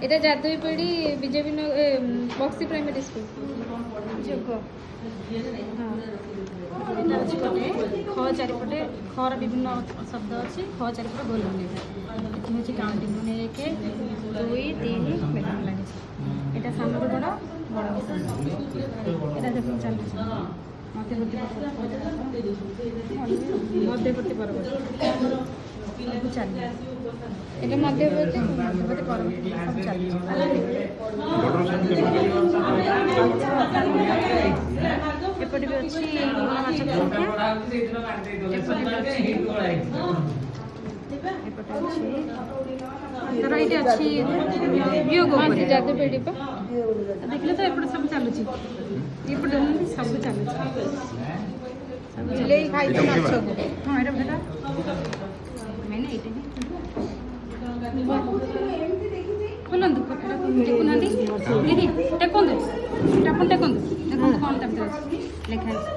এটা যাদুইপড়ি BJP Bakshi primary school যোগ এটা ଅଛି ଗୋଟେ ଖ ଚାରିପଟେ ଖର ବିଭିନ୍ନ ଶବ୍ଦ ଅଛି ଖ ଚାରିପଟେ ଗୋଲ ବନେଇବା ଏଠି ହେଉଛି କାଉଣ୍ଟିଂ ମାନେ 1 2 3 ବେଲୁନ ଲାଗିଛି এটা ସାନରୁ ବଡ଼ ବଡ଼ରୁ ସାନ এটা ଦେଖୁন ଚାଲୁଛି ମଧ୍ୟବର୍ତ୍ତୀ ପରବର୍ତ୍ତୀ ସବୁ ଚାଲିବ এটা মধ্যবর্তী ପରବର୍ତ୍ତୀ ସବୁ ଚାଲିଛି ଏପଟେ ବି ଅଛି ଗୁଣବାଚକ ସଂଖ୍ୟା ଏପଟେ ବି ଅଛି ଧର ଏଇଠି ଅଛି ବିୟୋଗ ଉପରେ ଯାଦୁଇପড়ି ପା ଦେଖିଲେ ତ ଏପଟେ ସବୁ ଚାଲୁଛି ଏପଟେ ସବୁ ଚାଲୁଛି ବିଲେଇ ଖାଇଛି ମାଛକୁ ହଁ ଏଇଟା ଭେଟା ମେନ୍ ଏଇଟା ହିଁ ଖୋଲନ୍ତୁ ଟେକୁନାହାନ୍ତି ଦିଦି ଟେକନ୍ତୁ ଆପଣ ଟେକନ୍ତୁ ଦେଖନ୍ତୁ କ'ଣ ତା ଭିତରେ ଅଛି ଲେଖା ହେଇଛି